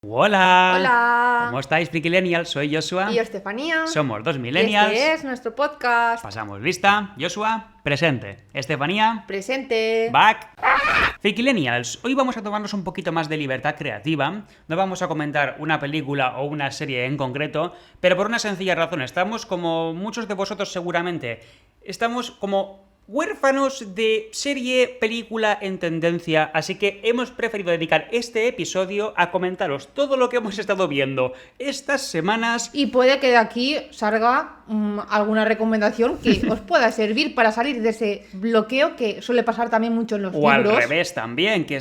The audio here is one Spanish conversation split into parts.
Hola. Hola. ¿Cómo estáis, Frikillennials? Soy Joshua. Y yo, Estefanía. Somos dos millennials. Y este es nuestro podcast. Pasamos lista. Joshua, presente. Estefanía, Presente. back. Frikillennials, hoy vamos a tomarnos un poquito más de libertad creativa. No vamos a comentar una película o una serie en concreto, pero por una sencilla razón. Estamos, como muchos de vosotros seguramente, estamos como huérfanos de serie, película en tendencia, así que hemos preferido dedicar este episodio a comentaros todo lo que hemos estado viendo estas semanas. Y puede que de aquí salga alguna recomendación que os pueda servir para salir de ese bloqueo que suele pasar también mucho en los O libros. al revés también, que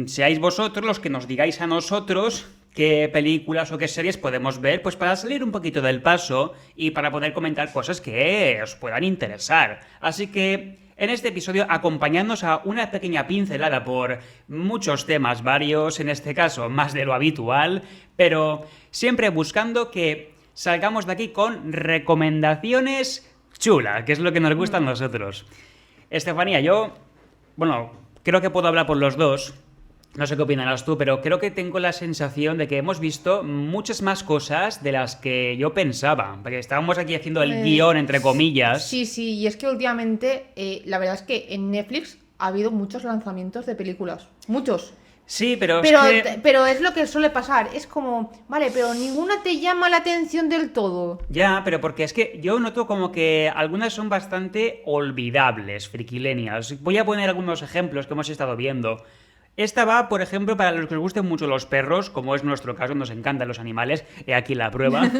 seáis vosotros los que nos digáis a nosotros qué películas o qué series podemos ver, pues para salir un poquito del paso y para poder comentar cosas que os puedan interesar. Así que en este episodio acompañadnos a una pequeña pincelada por muchos temas varios, en este caso más de lo habitual, pero siempre buscando que salgamos de aquí con recomendaciones chulas, que es lo que nos gusta a nosotros. Estefanía, creo que puedo hablar por los dos. No sé qué opinarás tú, pero creo que tengo la sensación de que hemos visto muchas más cosas de las que yo pensaba. Porque estábamos aquí haciendo el guión, entre comillas. Sí, y es que últimamente, la verdad es que en Netflix ha habido muchos lanzamientos de películas. Muchos. Sí, pero Pero es lo que suele pasar. Es como, vale, pero ninguna te llama la atención del todo. Ya, pero porque es que yo noto como que algunas son bastante olvidables, frikillennials. Voy a poner algunos ejemplos que hemos estado viendo. Esta va, por ejemplo, para los que os gusten mucho los perros, como es nuestro caso, nos encantan los animales, he aquí la prueba.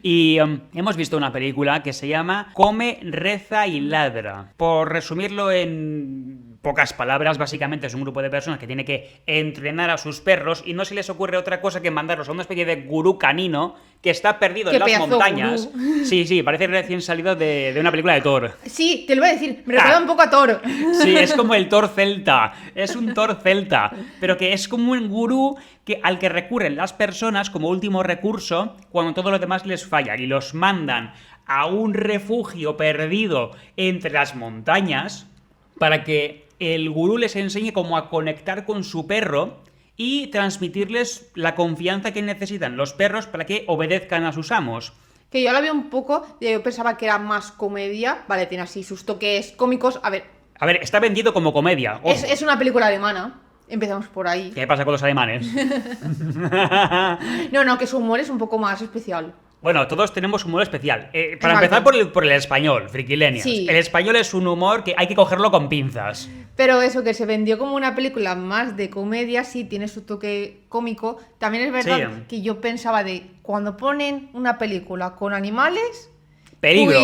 Y hemos visto una película que se llama Come, Reza y Ladra. Por resumirlo en pocas palabras, básicamente es un grupo de personas que tiene que entrenar a sus perros y no se les ocurre otra cosa que mandarlos a una especie de gurú canino que está perdido en las montañas. Gurú. Sí, parece recién salido de una película de Thor. Sí, te lo voy a decir, me recuerda un poco a Thor. Sí, es como el Thor celta, es un Thor celta, pero que es como un gurú al que recurren las personas como último recurso cuando todo lo demás les falla y los mandan a un refugio perdido entre las montañas para que el gurú les enseñe cómo a conectar con su perro y transmitirles la confianza que necesitan los perros para que obedezcan a sus amos. Que yo la vi un poco, yo pensaba que era más comedia. Vale, tiene así sus toques cómicos. A ver, Está vendido como comedia. Ojo. es una película alemana. Empezamos por ahí. ¿Qué pasa con los alemanes? No, que su humor es un poco más especial. Bueno, todos tenemos humor especial. Para Exacto. empezar por el español, frikillennials. Sí. El español es un humor que hay que cogerlo con pinzas. Pero eso, que se vendió como una película más de comedia, sí, tiene su toque cómico. También es verdad Sí. que yo pensaba de, cuando ponen una película con animales, Peligro.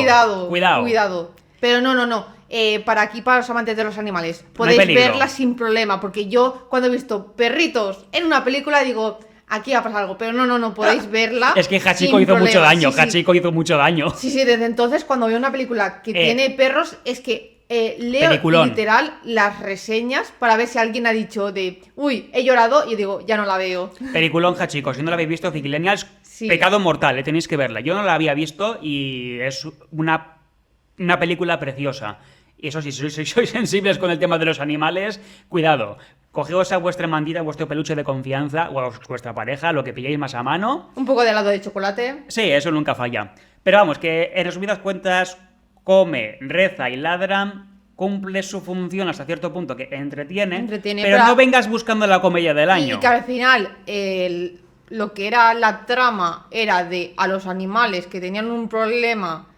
Cuidado. Pero no. Para los amantes de los animales, podéis peligro. verla sin problema. Porque yo, cuando he visto perritos en una película, digo, aquí va a pasar algo. Pero no, podéis verla. Es que Hachiko sin hizo mucho problema. daño. Sí. Hachiko hizo mucho daño. Sí, desde entonces, cuando veo una película que tiene perros, es que leo Peliculón. literal las reseñas para ver si alguien ha dicho de, uy, he llorado, y digo, ya no la veo. Peliculón, Hachiko. Si no la habéis visto, frikillennials, Sí. pecado mortal, tenéis que verla. Yo no la había visto y es una película preciosa. Y eso sí, si sois sensibles con el tema de los animales, cuidado. Cogeos a vuestra mandita, vuestro peluche de confianza o a vuestra pareja, lo que pilléis más a mano. Un poco de helado de chocolate. Sí, eso nunca falla. Pero vamos, que en resumidas cuentas, Come, Reza y Ladra cumple su función hasta cierto punto que entretiene, pero no vengas buscando la comedia del año. Y que al final lo que era la trama era de a los animales que tenían un problema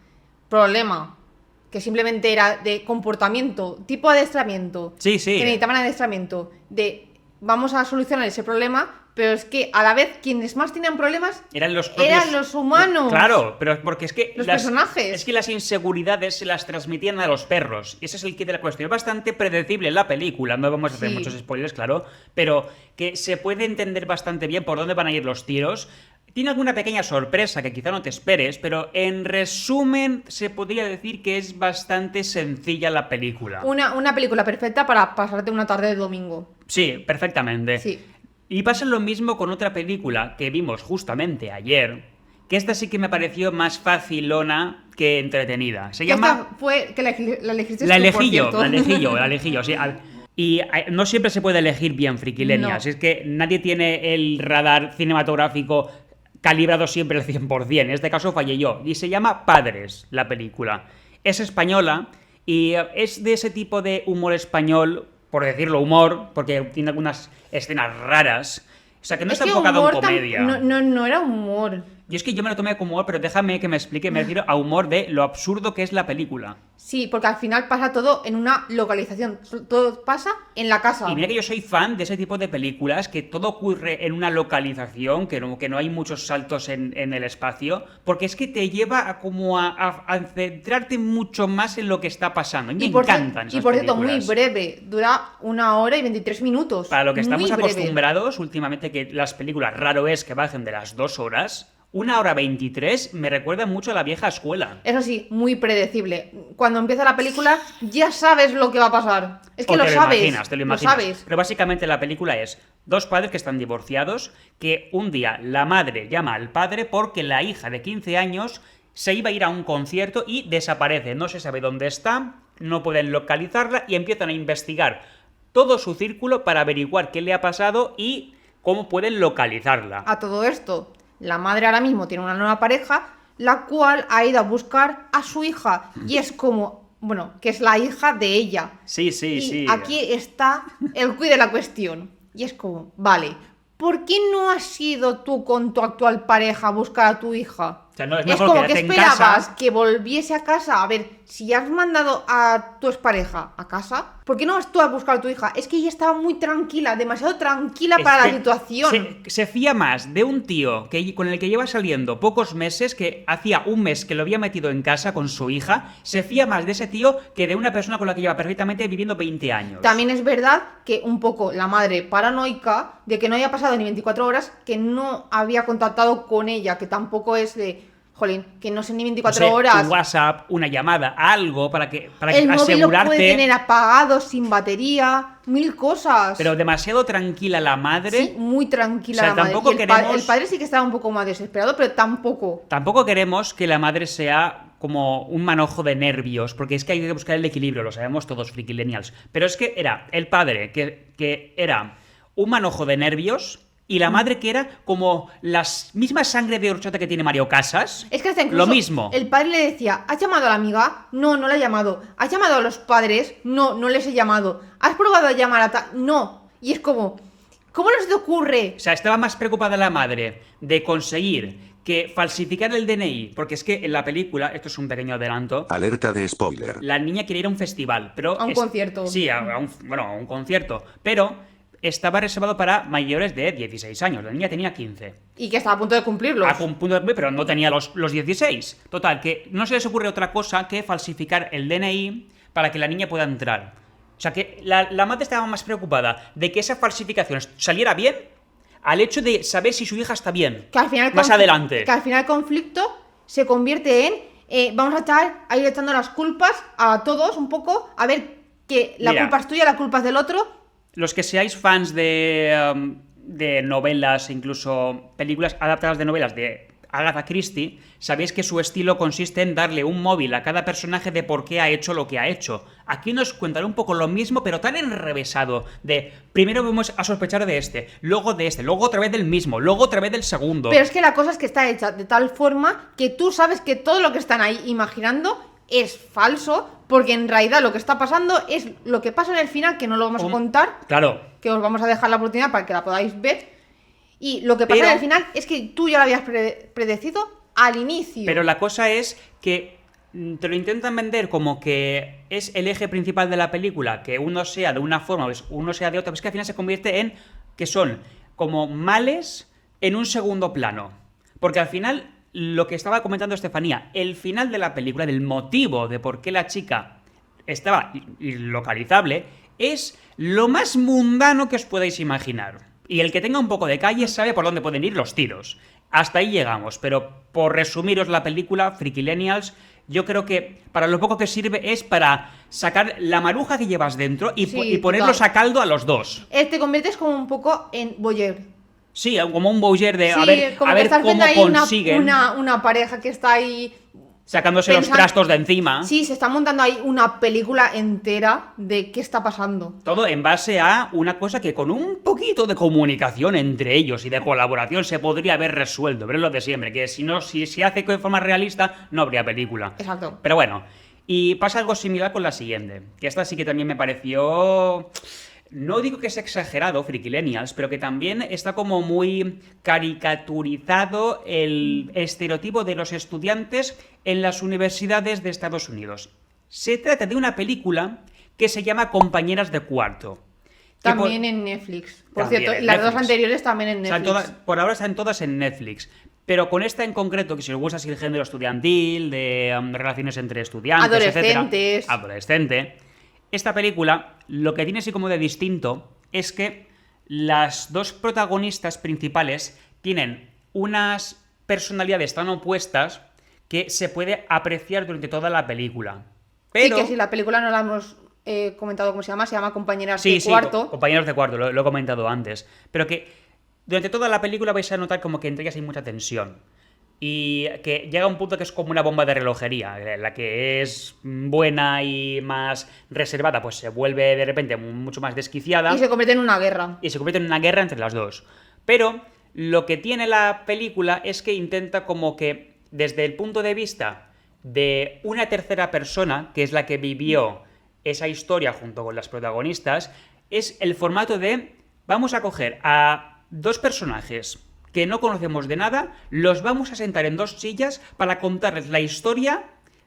que simplemente era de comportamiento, tipo adiestramiento. Sí. Que necesitaban adiestramiento de vamos a solucionar ese problema, pero es que a la vez quienes más tenían problemas eran los humanos. Claro, pero porque es que los personajes. Es que las inseguridades se las transmitían a los perros. Ese es el kit de la cuestión. Es bastante predecible la película. No vamos a hacer muchos spoilers, claro. Pero que se puede entender bastante bien por dónde van a ir los tiros. Tiene alguna pequeña sorpresa que quizá no te esperes, pero en resumen se podría decir que es bastante sencilla la película. Una película perfecta para pasarte una tarde de domingo. Sí, perfectamente. Sí. Y pasa lo mismo con otra película que vimos justamente ayer, que esta sí que me pareció más facilona que entretenida. Se llama... Esta fue que la elegiste La tú, por elegí yo, cierto. la elegí yo, sí. Y no siempre se puede elegir bien Frikilenials. No. Es que nadie tiene el radar cinematográfico calibrado siempre al 100%. En este caso fallé yo. Y se llama Padres, la película. Es española y es de ese tipo de humor español, por decirlo humor, porque tiene algunas escenas raras. O sea, que no está enfocado en comedia. No era humor. Y es que yo me lo tomé como humor, pero déjame que me explique. Me refiero a humor de lo absurdo que es la película. Sí, porque al final pasa todo en una localización. Todo pasa en la casa. Y mira que yo soy fan de ese tipo de películas, que todo ocurre en una localización, que no hay muchos saltos en el espacio, porque es que te lleva a centrarte mucho más en lo que está pasando. Y me encantan esas y por cierto, muy películas. breve. Dura 1 hora y 23 minutos. Para lo que estamos Muy breve. acostumbrados últimamente, que las películas raro es que bajen de las 2 horas, 1 hora 23 me recuerda mucho a la vieja escuela. Eso sí, muy predecible. Cuando empieza la película ya sabes lo que va a pasar. Es que O lo te sabes. imaginas, te lo imaginas. sabes. Pero básicamente la película es dos padres que están divorciados, que un día la madre llama al padre porque la hija de 15 años se iba a ir a un concierto y desaparece. No se sabe dónde está, no pueden localizarla y empiezan a investigar todo su círculo para averiguar qué le ha pasado y cómo pueden localizarla. A todo esto, la madre ahora mismo tiene una nueva pareja, la cual ha ido a buscar a su hija. Y es como, bueno, que es la hija de ella. Sí, Y sí. aquí está el quid de la cuestión. Y es como, vale, ¿por qué no has ido tú con tu actual pareja a buscar a tu hija? O sea, no, es Es mejor como que quedarte en esperabas casa. que volviese a casa. A ver, si has mandado a tu expareja a casa, ¿por qué no vas tú a buscar a tu hija? Es que ella estaba muy tranquila, demasiado tranquila Es para que la situación. se fía más de un tío con el que lleva saliendo pocos meses, que hacía un mes que lo había metido en casa con su hija. Se fía más de ese tío que de una persona con la que lleva perfectamente viviendo 20 años. También es verdad que un poco la madre paranoica de que no había pasado ni 24 horas, que no había contactado con ella, que tampoco es de, jolín, que no sé ni 24 No sé, horas. un WhatsApp, una llamada, algo para que El móvil lo asegurarte. puede tener apagado, sin batería, 1000 cosas. Pero demasiado tranquila la madre. Sí, muy tranquila O sea, la madre. tampoco Y queremos- el padre sí que estaba un poco más desesperado, pero tampoco. Tampoco queremos que la madre sea como un manojo de nervios, porque es que hay que buscar el equilibrio, lo sabemos todos, frikilenials. Pero es que era el padre que era un manojo de nervios y la madre que era como la misma sangre de horchata que tiene Mario Casas. Es que hasta incluso Lo mismo. el padre le decía, ¿has llamado a la amiga? No, no la he llamado. ¿Has llamado a los padres? No, no les he llamado. ¿Has probado a llamar a ta? No. Y es como, ¿cómo no se te ocurre? O sea, estaba más preocupada la madre de conseguir que falsificar el DNI, porque es que en la película, esto es un pequeño adelanto, Alerta de spoiler. la niña quería ir a un festival, pero... A un concierto. Sí, bueno, a un concierto, pero estaba reservado para mayores de 16 años, la niña tenía 15. Y que estaba a punto de cumplirlos. A un punto de, pero no tenía los 16. Total, que no se les ocurre otra cosa que falsificar el DNI para que la niña pueda entrar. O sea, que la madre estaba más preocupada de que esa falsificación saliera bien al hecho de saber si su hija está bien. Que al final más adelante. Que al final el conflicto se convierte en vamos a ir echando las culpas a todos un poco, a ver que la Mira. culpa es tuya, la culpa es del otro. Los que seáis fans de novelas, incluso películas adaptadas de novelas de Agatha Christie, sabéis que su estilo consiste en darle un móvil a cada personaje de por qué ha hecho lo que ha hecho. Aquí nos cuentan un poco lo mismo, pero tan enrevesado, de primero vamos a sospechar de este, luego otra vez del mismo, luego otra vez del segundo. Pero es que la cosa es que está hecha de tal forma que tú sabes que todo lo que están ahí imaginando es falso, porque en realidad lo que está pasando es lo que pasa en el final, que no lo vamos a contar, Claro. que os vamos a dejar la oportunidad para que la podáis ver. Y lo que pasa Pero- en el final es que tú ya lo habías predecido al inicio. Pero la cosa es que te lo intentan vender como que es el eje principal de la película, que uno sea de una forma o uno sea de otra, pero es que al final se convierte en que son como males en un segundo plano. Porque al final, lo que estaba comentando Estefanía, el final de la película, del motivo de por qué la chica estaba ilocalizable, es lo más mundano que os podéis imaginar. Y el que tenga un poco de calle sabe por dónde pueden ir los tiros. Hasta ahí llegamos, pero por resumiros la película, Frikilenials, yo creo que para lo poco que sirve es para sacar la maruja que llevas dentro y, Sí, y ponerlos total. a caldo a los dos. Te conviertes como un poco en voyeur. Sí, como un Bowser de Sí, a ver como que estás cómo viendo ahí consiguen. una pareja que está ahí Sacándose los trastos de encima. Sí, se está montando ahí una película entera de qué está pasando. Todo en base a una cosa que con un poquito de comunicación entre ellos y de colaboración se podría haber resuelto. Pero es lo de siempre, que si se hace de forma realista, no habría película. Exacto. Pero bueno, y pasa algo similar con la siguiente. Que esta sí que también me pareció... No digo que es exagerado, Frikilenials, pero que también está como muy caricaturizado el estereotipo de los estudiantes en las universidades de Estados Unidos. Se trata de una película que se llama Compañeras de Cuarto. También en Netflix. Por También cierto, en las Netflix. dos anteriores también en Netflix. Por ahora están todas en Netflix. Pero con esta en concreto, que si os gusta así el género estudiantil, de relaciones entre estudiantes, Adolescentes. etcétera, adolescente. Esta película, lo que tiene así como de distinto es que las dos protagonistas principales tienen unas personalidades tan opuestas que se puede apreciar durante toda la película. Pero... Sí, que si la película no la hemos comentado cómo se llama Compañeras Sí, de sí, Cuarto. compañeros de cuarto, lo he comentado antes. Pero que durante toda la película vais a notar como que entre ellas hay mucha tensión. Y que llega a un punto que es como una bomba de relojería. La que es buena y más reservada, pues se vuelve de repente mucho más desquiciada. Y se convierte en una guerra. Y se convierte en una guerra entre las dos. Pero lo que tiene la película es que intenta como que, desde el punto de vista de una tercera persona, que es la que vivió esa historia junto con las protagonistas, es el formato de vamos a coger a dos personajes que no conocemos de nada, los vamos a sentar en dos sillas para contarles la historia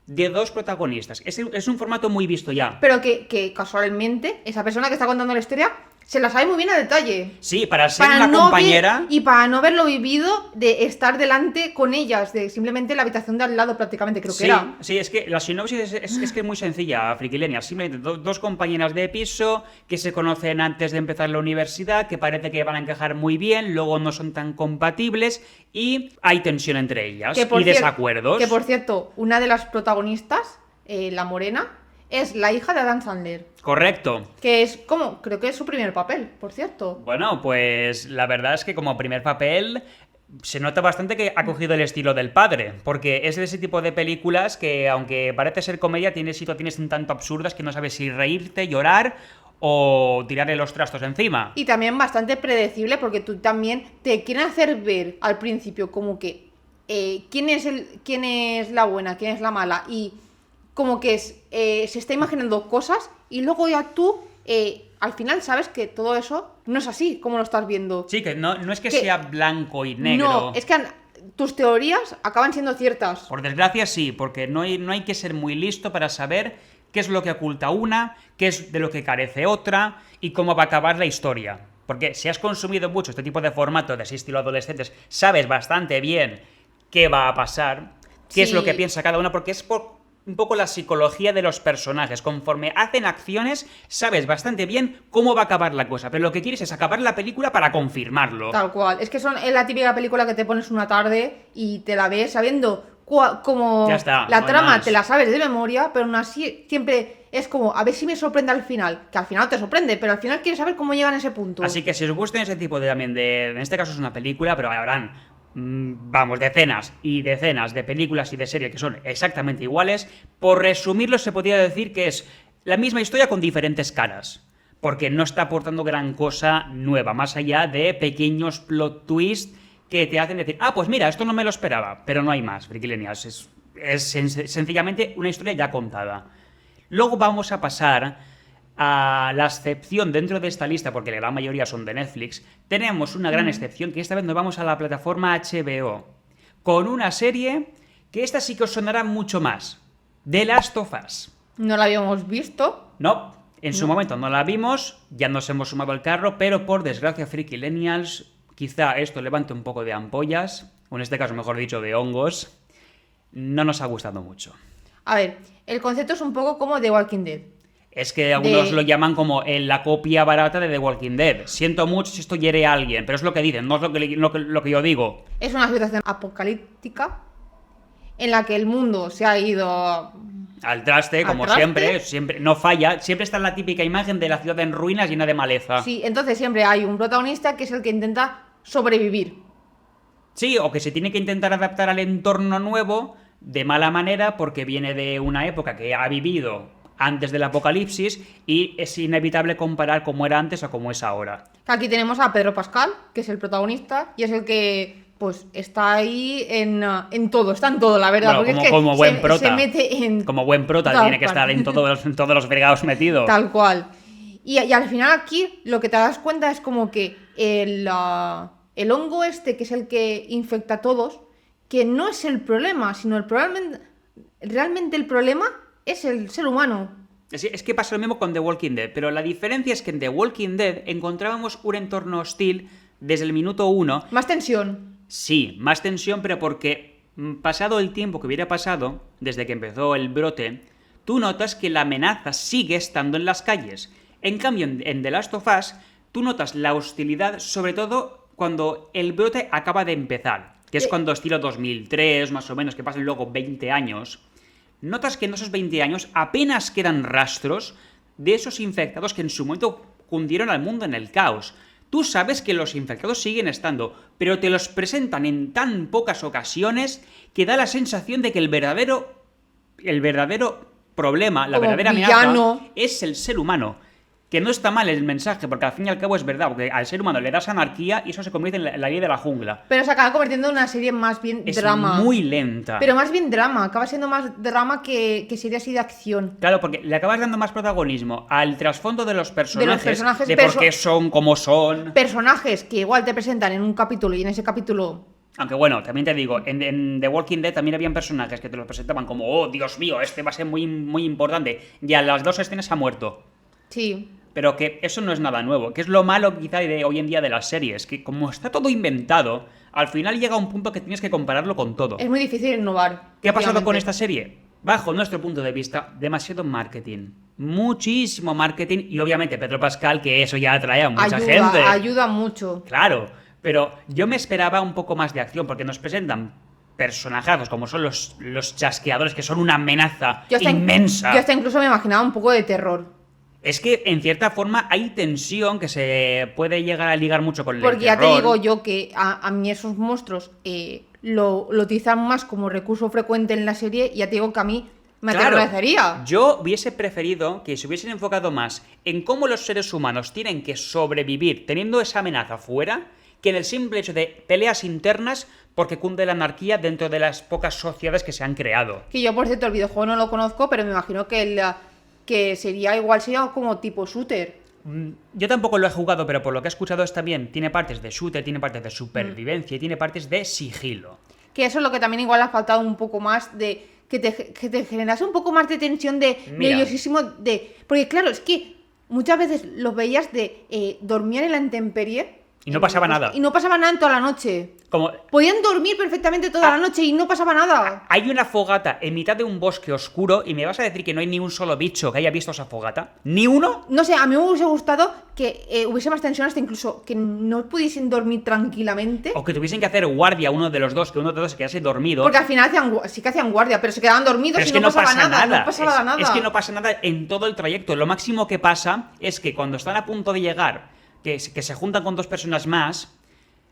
de dos protagonistas. Es un formato muy visto ya. Pero que casualmente, esa persona que está contando la historia se la sabe muy bien a detalle. Sí, para ser una no compañera... Y para no haberlo vivido de estar delante con ellas, de simplemente la habitación de al lado prácticamente, creo que era. Sí, es que la sinopsis es que es muy sencilla, Frikilenia. Simplemente dos compañeras de piso que se conocen antes de empezar la universidad, que parece que van a encajar muy bien, luego no son tan compatibles y hay tensión entre ellas y desacuerdos. Que por cierto, una de las protagonistas, la morena, es la hija de Adam Sandler. Correcto. Que es como, creo que es su primer papel, por cierto. Bueno, pues la verdad es que como primer papel se nota bastante que ha cogido el estilo del padre, porque es de ese tipo de películas que, aunque parece ser comedia, tiene situaciones un tanto absurdas que no sabes si reírte, llorar o tirarle los trastos encima. Y también bastante predecible, porque tú también te quieren hacer ver al principio como que quién es la buena, quién es la mala, y como que se está imaginando cosas y luego ya tú al final sabes que todo eso no es así como lo estás viendo. Sí, que no es que sea blanco y negro. No, es que tus teorías acaban siendo ciertas. Por desgracia sí, porque no hay que ser muy listo para saber qué es lo que oculta una, qué es de lo que carece otra y cómo va a acabar la historia. Porque si has consumido mucho este tipo de formato de ese estilo adolescentes, sabes bastante bien qué va a pasar, qué es lo que piensa cada una, porque es por un poco la psicología de los personajes. Conforme hacen acciones, sabes bastante bien cómo va a acabar la cosa, pero lo que quieres es acabar la película para confirmarlo. Tal cual. Es que es la típica película que te pones una tarde y te la ves sabiendo como ya está, la no trama más. te la sabes de memoria, pero aún así siempre es como a ver si me sorprende al final, que al final te sorprende, pero al final quieres saber cómo llegan a ese punto. Así que si os gusta ese tipo también en este caso es una película, pero habrán vamos, decenas y decenas de películas y de series que son exactamente iguales. Por resumirlo, se podría decir que es la misma historia con diferentes caras, porque no está aportando gran cosa nueva, más allá de pequeños plot twists que te hacen decir, pues mira, esto no me lo esperaba, pero no hay más, Frikilenials. Es sencillamente una historia ya contada. Luego vamos a pasar a la excepción dentro de esta lista, porque la gran mayoría son de Netflix. Tenemos una gran excepción, que esta vez nos vamos a la plataforma HBO, con una serie que esta sí que os sonará mucho más, The Last of Us. No la habíamos visto. No, en su momento no la vimos, ya nos hemos sumado al carro, pero por desgracia, Frikilenials, quizá esto levante un poco de ampollas, o en este caso, mejor dicho, de hongos. No nos ha gustado mucho. A ver, el concepto es un poco como The Walking Dead. Es que algunos lo llaman como la copia barata de The Walking Dead. Siento mucho si esto hiere a alguien, pero es lo que dicen, no es lo que yo digo. Es una situación apocalíptica en la que el mundo se ha ido al traste, como siempre no falla. Siempre está la típica imagen de la ciudad en ruinas llena de maleza. Sí, entonces siempre hay un protagonista que es el que intenta sobrevivir. Sí, o que se tiene que intentar adaptar al entorno nuevo de mala manera porque viene de una época que ha vivido antes del apocalipsis y es inevitable comparar cómo era antes a cómo es ahora. Aquí tenemos a Pedro Pascal, que es el protagonista y es el que pues está ahí en todo, está en todo, la verdad. Bueno, porque como, es que como buen prota. se mete en... Como buen prota Tal tiene que cual. estar en todos los fregados metido. Tal cual. Y al final aquí lo que te das cuenta es como que el hongo este, que es el que infecta a todos, que no es el problema, sino realmente el problema es el ser humano. Es que pasa lo mismo con The Walking Dead, pero la diferencia es que en The Walking Dead encontrábamos un entorno hostil desde el minuto 1. Más tensión. Sí, más tensión, pero porque pasado el tiempo que hubiera pasado, desde que empezó el brote, tú notas que la amenaza sigue estando en las calles. En cambio, en The Last of Us, tú notas la hostilidad, sobre todo cuando el brote acaba de empezar, que es cuando estilo 2003, más o menos, que pasan luego 20 años. Notas que en esos 20 años apenas quedan rastros de esos infectados que en su momento cundieron al mundo en el caos. Tú sabes que los infectados siguen estando, pero te los presentan en tan pocas ocasiones que da la sensación de que el verdadero problema, la Como verdadera villano. amenaza, es el ser humano. Que no está mal el mensaje, porque al fin y al cabo es verdad, porque al ser humano le das anarquía y eso se convierte en la ley de la jungla. Pero se acaba convirtiendo en una serie más bien Es drama. muy lenta. Pero más bien drama, acaba siendo más drama que serie así de acción. Claro, porque le acabas dando más protagonismo al trasfondo de los personajes, de perso- por qué son como son. Personajes que igual te presentan en un capítulo y en ese capítulo... Aunque bueno, también te digo, en The Walking Dead también habían personajes que te los presentaban como, oh, Dios mío, este va a ser muy, muy importante. Y a las 2 escenas ha muerto. Sí. Pero que eso no es nada nuevo, que es lo malo quizá de hoy en día de las series, que como está todo inventado, al final llega un punto que tienes que compararlo con todo. Es muy difícil innovar. ¿Qué ha pasado con efectivamente. esta serie? Bajo nuestro punto de vista, demasiado marketing. Muchísimo marketing y obviamente Pedro Pascal, que eso ya atrae a mucha gente. Ayuda mucho. Claro, pero yo me esperaba un poco más de acción porque nos presentan personajazos como son los chasqueadores, que son una amenaza inmensa. Yo hasta incluso me imaginaba un poco de terror. Es que en cierta forma hay tensión que se puede llegar a ligar mucho con el Porque ya te terror. digo yo que a mí esos monstruos lo utilizan más como recurso frecuente en la serie y ya te digo que a mí me Claro, aterrorizaría. yo hubiese preferido que se hubiesen enfocado más en cómo los seres humanos tienen que sobrevivir teniendo esa amenaza fuera, que en el simple hecho de peleas internas porque cunde la anarquía dentro de las pocas sociedades que se han creado. Que yo, por cierto, el videojuego no lo conozco, pero me imagino que sería como tipo shooter. Yo tampoco lo he jugado, pero por lo que he escuchado está bien. Tiene partes de shooter, tiene partes de supervivencia y tiene partes de sigilo. Que eso es lo que también igual ha faltado un poco más de... Que te generase un poco más de tensión, de Mira. nerviosismo, de... Porque claro, es que muchas veces los veías dormir en la intemperie. Y no pasaba nada. Y no pasaba nada en toda la noche. Como Podían dormir perfectamente toda la noche y no pasaba nada. hay una fogata en mitad de un bosque oscuro y me vas a decir que no hay ni un solo bicho que haya visto esa fogata. ¿Ni uno? No sé, a mí me hubiese gustado que hubiese más tensión, hasta incluso que no pudiesen dormir tranquilamente. O que tuviesen que hacer guardia uno de los dos, que uno de los dos se quedase dormido. Porque al final sí que hacían guardia, pero se quedaban dormidos Pero es y que no pasaba pasa nada. No pasaba nada. Es que no pasa nada en todo el trayecto. Lo máximo que pasa es que cuando están a punto de llegar, que se juntan con dos personas más,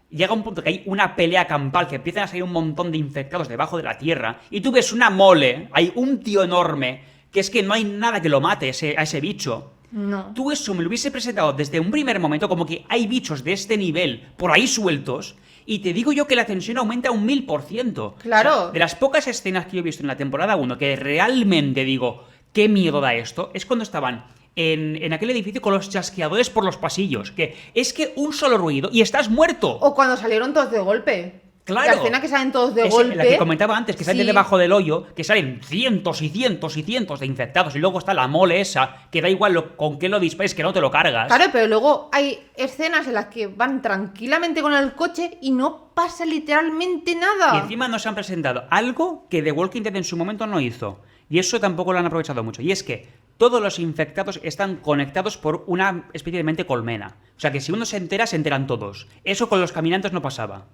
llega un punto que hay una pelea campal, que empiezan a salir un montón de infectados debajo de la tierra, y tú ves una mole, hay un tío enorme, que es que no hay nada que lo mate a ese bicho. No. Tú eso me lo hubiese presentado desde un primer momento como que hay bichos de este nivel por ahí sueltos, y te digo yo que la tensión aumenta un 1000%. Claro. O sea, de las pocas escenas que yo he visto en la temporada 1 que realmente digo, qué miedo da esto, es cuando estaban en aquel edificio con los chasqueadores por los pasillos. Que es que un solo ruido y estás muerto. O cuando salieron todos de golpe. Claro. La escena que salen todos de Es golpe. la que comentaba antes, que salen Sí. de debajo del hoyo, que salen cientos y cientos y cientos de infectados. Y luego está la mole esa, que da igual con qué lo dispares, que no te lo cargas. Claro, pero luego hay escenas en las que van tranquilamente con el coche y no pasa literalmente nada. Y encima nos han presentado algo que The Walking Dead en su momento no hizo. Y eso tampoco lo han aprovechado mucho. Y es que todos los infectados están conectados por una especie de mente colmena. O sea que si uno se entera, se enteran todos. Eso con los caminantes no pasaba.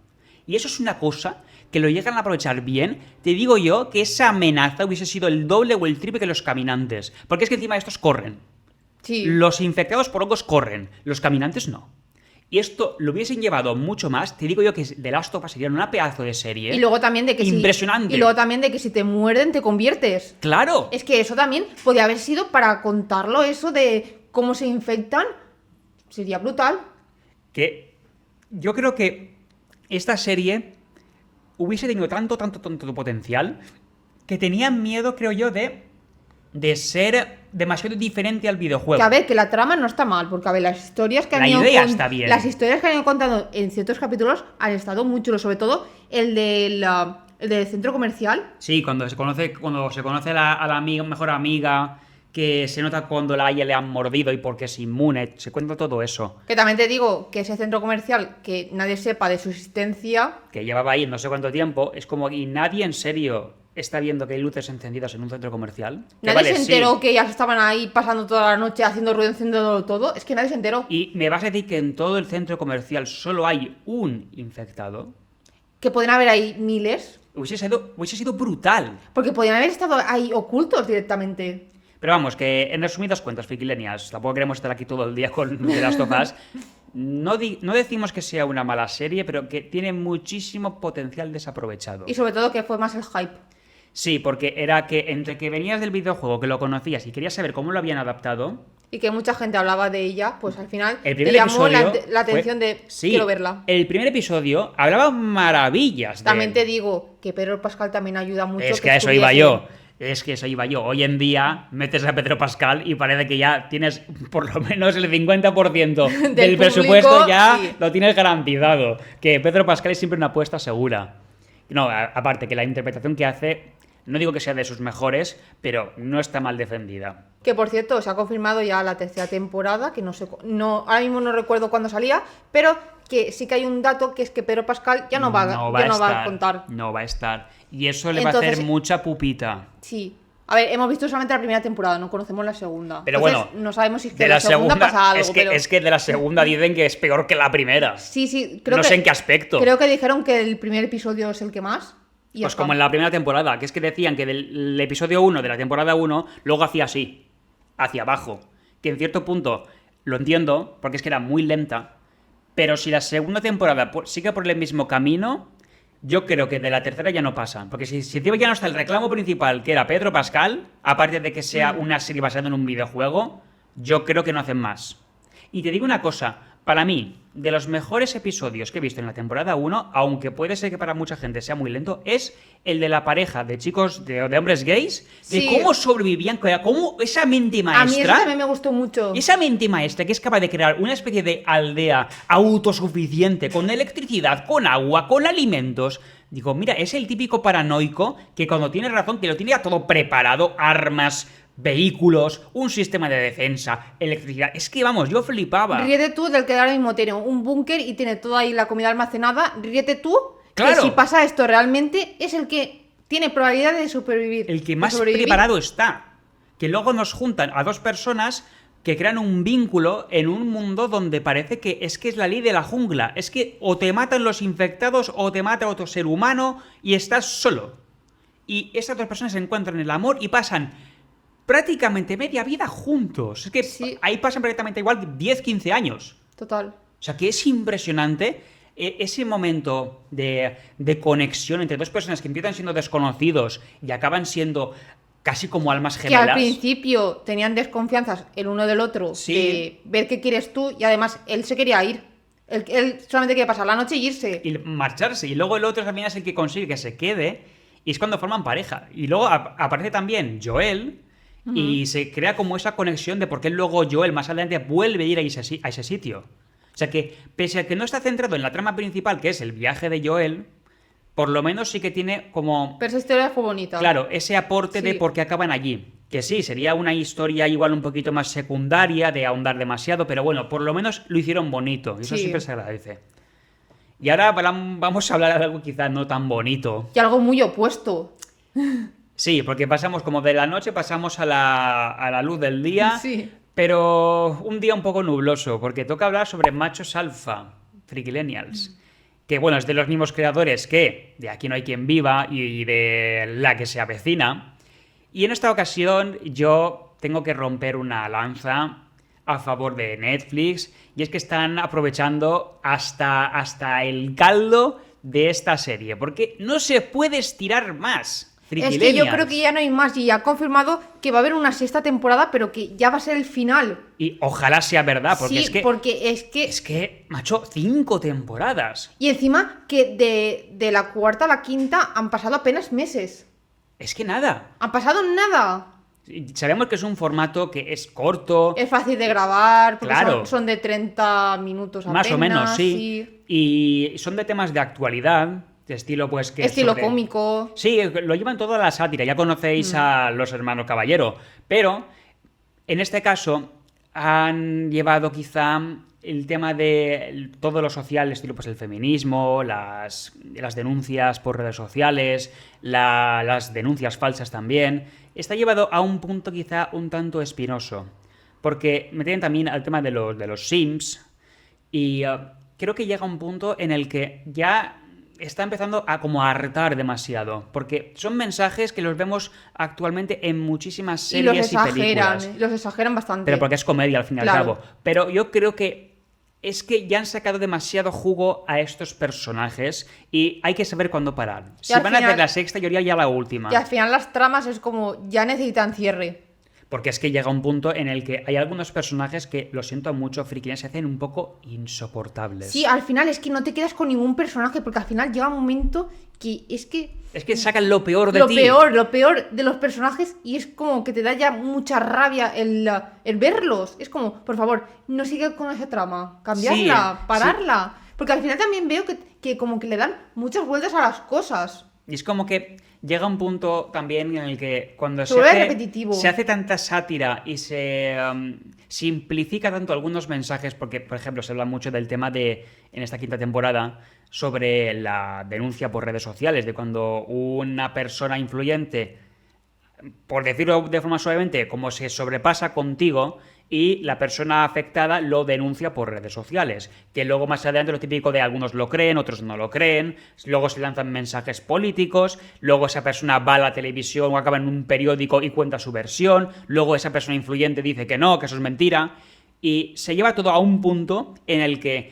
Y eso es una cosa que lo llegan a aprovechar bien. Te digo yo que esa amenaza hubiese sido el doble o el triple que los caminantes. Porque es que encima estos corren. Sí. Los infectados por hongos corren, los caminantes no. y esto lo hubiesen llevado mucho más, te digo yo que The Last of Us sería una pedazo de serie. Y luego también de que impresionante. Y luego también de que si te muerden te conviertes. ¡Claro! Es que eso también podría haber sido para contarlo, eso de cómo se infectan. Sería brutal. Que yo creo que esta serie hubiese tenido tanto potencial que tenían miedo, creo yo, de ser demasiado diferente al videojuego. Que a ver, que la trama no está mal, porque a ver, las historias que han La ido idea está bien. Las historias que han ido contando en ciertos capítulos han estado muy chulos, sobre todo el del centro comercial. Sí, cuando se conoce a la amiga, mejor amiga, que se nota cuando a ella le han mordido y porque es inmune, se cuenta todo eso. Que también te digo que ese centro comercial, que nadie sepa de su existencia. Que llevaba ahí no sé cuánto tiempo, es como y nadie en serio está viendo que hay luces encendidas en un centro comercial. Que Nadie vale, se enteró sí. que ellas estaban ahí pasando toda la noche haciendo ruido, encendiendo todo. Es que nadie se enteró. Y me vas a decir que en todo el centro comercial solo hay un infectado. Que podían haber ahí miles. Hubiese sido brutal. Porque podían haber estado ahí ocultos directamente. Pero vamos, que en resumidas cuentas, Frikilenials, tampoco queremos estar aquí todo el día con The Last of Us. No decimos que sea una mala serie, pero que tiene muchísimo potencial desaprovechado. Y sobre todo que fue más el hype. Sí, porque era que entre que venías del videojuego, que lo conocías y querías saber cómo lo habían adaptado. Y que mucha gente hablaba de ella, pues al final El te primer llamó episodio la atención fue- de Sí, quiero verla. El primer episodio hablaba maravillas de También él. te digo que Pedro Pascal también ayuda mucho. Es que a eso iba estuviese- yo. Es que eso iba yo. Hoy en día metes a Pedro Pascal y parece que ya tienes por lo menos el 50% del Del presupuesto público, ya sí. lo tienes garantizado. Que Pedro Pascal es siempre una apuesta segura. No, aparte que la interpretación que hace, no digo que sea de sus mejores, pero no está mal defendida. Que por cierto, se ha confirmado ya la tercera temporada, que no sé, ahora mismo no recuerdo cuándo salía, pero que sí que hay un dato que es que Pedro Pascal ya no va a contar. No va a estar. Y eso le va a Entonces, hacer mucha pupita. Sí. A ver, hemos visto solamente la primera temporada, no conocemos la segunda. Pero Entonces, bueno, no sabemos si es que de la segunda pasa algo. es que de la segunda dicen que es peor que la primera. Sí, No sé en qué aspecto. Creo que dijeron que el primer episodio es el que más. Y ya Pues está. como en la primera temporada, que es que decían que del episodio 1 de la temporada 1, luego hacía así, hacia abajo. Que en cierto punto lo entiendo, porque es que era muy lenta. Pero si la segunda temporada sigue por el mismo camino, yo creo que de la tercera ya no pasa. Porque si encima ya no está el reclamo principal, que era Pedro Pascal, aparte de que sea una serie basada en un videojuego, yo creo que no hacen más. Y te digo una cosa, para mí, de los mejores episodios que he visto en la temporada 1, aunque puede ser que para mucha gente sea muy lento, es el de la pareja de chicos, de hombres gays, de Sí. cómo sobrevivían, cómo esa mente A mí eso maestra... también me gustó mucho. Esa mente maestra que es capaz de crear una especie de aldea autosuficiente, con electricidad, con agua, con alimentos. Digo, mira, es el típico paranoico que cuando tiene razón, que lo tiene ya todo preparado, armas, vehículos, un sistema de defensa, electricidad. Es que vamos, yo flipaba. Ríete tú del que ahora mismo tiene un búnker y tiene toda ahí la comida almacenada. Ríete tú Claro. que si pasa esto realmente es el que tiene probabilidad de supervivir. El que de más sobrevivir. preparado está. Que luego nos juntan a dos personas que crean un vínculo en un mundo donde parece que es la ley de la jungla. Es que o te matan los infectados o te mata otro ser humano y estás solo. Y esas dos personas se encuentran en el amor y pasan prácticamente media vida juntos. Es que Sí. ahí pasan prácticamente igual 10-15 años. Total. O sea que es impresionante ese momento de conexión entre dos personas que empiezan siendo desconocidos y acaban siendo casi como almas Que gemelas. al principio tenían desconfianzas el uno del otro, Sí. de ver qué quieres tú, y además él se quería ir. Él solamente quería pasar la noche y irse. Y marcharse. Y luego el otro también es el que consigue que se quede. Y es cuando forman pareja. Y luego aparece también Joel. Y se crea como esa conexión de por qué luego Joel más adelante vuelve a ir a ese sitio. O sea que, pese a que no está centrado en la trama principal, que es el viaje de Joel, por lo menos sí que tiene como... Pero esa historia fue bonita. Claro, ese aporte de Sí. por qué acaban allí. Que sí, sería una historia igual un poquito más secundaria, de ahondar demasiado, pero bueno, por lo menos lo hicieron bonito. Y eso Sí. siempre se agradece. Y ahora vamos a hablar de algo quizás no tan bonito. Y algo muy opuesto. Sí, porque pasamos como de la noche, pasamos a la luz del día. Sí. Pero un día un poco nubloso, porque toca hablar sobre machos alfa, Frikilenials. Que bueno, es de los mismos creadores que de Aquí no hay quien viva y de La que se avecina. Y en esta ocasión yo tengo que romper una lanza a favor de Netflix, y es que están aprovechando hasta el caldo de esta serie, porque no se puede estirar más. Es que yo creo que ya no hay más y ya ha confirmado que va a haber una sexta temporada, pero que ya va a ser el final. Y ojalá sea verdad, porque sí, es que... porque Es que, macho, 5 temporadas. Y encima que de la cuarta a la quinta han pasado apenas meses. Es que nada. Han pasado nada. Sabemos que es un formato que es corto. Es fácil de grabar, porque Claro. son de 30 minutos apenas. Más o menos, sí. Y son de temas de actualidad, de estilo pues que... Estilo cómico. Sí, lo llevan todo a la sátira, ya conocéis a los hermanos Caballero, pero en este caso han llevado quizá el tema de todo lo social, estilo pues el feminismo, las denuncias por redes sociales, las denuncias falsas también. Está llevado a un punto quizá un tanto espinoso, porque me tienen también al tema de los Sims, y creo que llega un punto en el que ya está empezando a como a hartar demasiado, porque son mensajes que los vemos actualmente en muchísimas series y películas. Los exageran bastante. Pero porque es comedia al fin y al Claro. cabo. Pero yo creo que es que ya han sacado demasiado jugo a estos personajes y hay que saber cuándo parar. Si al van a hacer final- la sexta, yo haría ya la última. Y al final las tramas es como, ya necesitan cierre. Porque es que llega un punto en el que hay algunos personajes que, lo siento mucho, frikines, se hacen un poco insoportables. Sí, al final es que no te quedas con ningún personaje, porque al final llega un momento que es que... Es que sacan lo peor de Lo ti. peor de los personajes, y es como que te da ya mucha rabia el verlos. Es como, por favor, no sigas con esa trama, cambiarla, Sí, pararla. Porque al final también veo que como que le dan muchas vueltas a las cosas. Y es como que llega un punto también en el que cuando Se vuelve repetitivo. se hace tanta sátira y se simplifica tanto algunos mensajes, porque, por ejemplo, se habla mucho del tema de, en esta quinta temporada, sobre la denuncia por redes sociales, de cuando una persona influyente, por decirlo de forma suavemente, como se sobrepasa contigo y la persona afectada lo denuncia por redes sociales. Que luego más adelante lo típico de algunos lo creen, otros no lo creen, luego se lanzan mensajes políticos, luego esa persona va a la televisión o acaba en un periódico y cuenta su versión, luego esa persona influyente dice que no, que eso es mentira, y se lleva todo a un punto en el que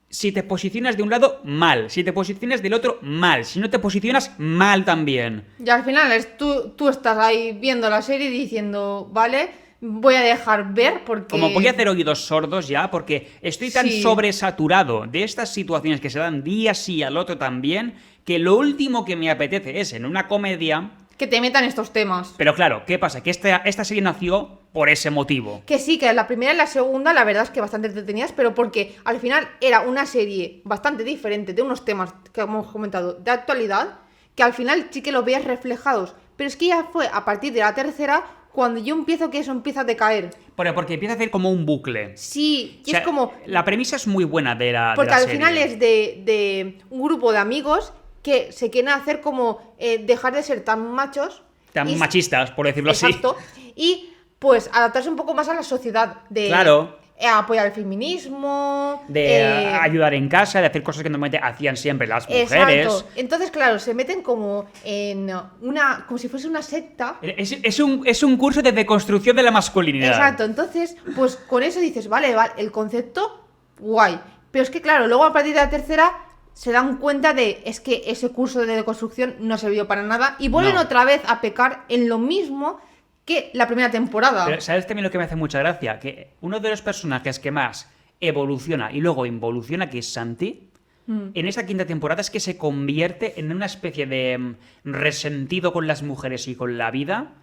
si te posicionas de un lado, mal. Si te posicionas del otro, mal. Si no te posicionas, mal también. Y al final tú estás ahí viendo la serie diciendo, vale, voy a dejar ver porque... Como voy a hacer oídos sordos ya, porque estoy tan Sí. sobresaturado de estas situaciones que se dan día sí al otro también, que lo último que me apetece es en una comedia... Que te metan estos temas. Pero claro, ¿qué pasa? Que esta serie nació por ese motivo. Que sí, que la primera y la segunda, la verdad es que bastante entretenidas, pero porque al final era una serie bastante diferente de unos temas que hemos comentado de actualidad, que al final sí que los veías reflejados. Pero es que ya fue a partir de la tercera cuando yo empiezo que eso empieza a decaer. Porque empieza a hacer como un bucle. Sí, y O sea, es como... La premisa es muy buena de la Porque de la al serie. final es de un grupo de amigos que se quieren hacer como dejar de ser tan machos. Tan y- machistas, por decirlo Exacto. Y pues adaptarse un poco más a la sociedad. De Claro. apoyar el feminismo. De ayudar en casa, de hacer cosas que normalmente hacían siempre las mujeres. Exacto. Entonces, claro, se meten como en una. Como si fuese una secta. Es un curso de deconstrucción de la masculinidad. Exacto. Entonces, pues con eso dices, vale, el concepto, guay. Pero es que, claro, luego a partir de la tercera se dan cuenta de es que ese curso de deconstrucción no sirvió para nada y vuelven No. otra vez a pecar en lo mismo que la primera temporada. Pero ¿sabes también lo que me hace mucha gracia? Que uno de los personajes que más evoluciona y luego involuciona, que es Santi, en esta quinta temporada es que se convierte en una especie de resentido con las mujeres y con la vida,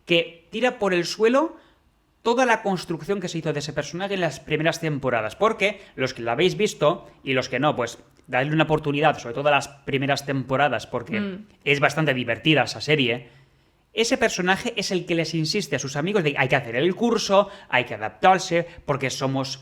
que tira por el suelo toda la construcción que se hizo de ese personaje en las primeras temporadas. Porque los que lo habéis visto y los que no, pues dadle una oportunidad, sobre todo a las primeras temporadas, porque es bastante divertida esa serie. Ese personaje es el que les insiste a sus amigos de hay que hacer el curso, hay que adaptarse, porque somos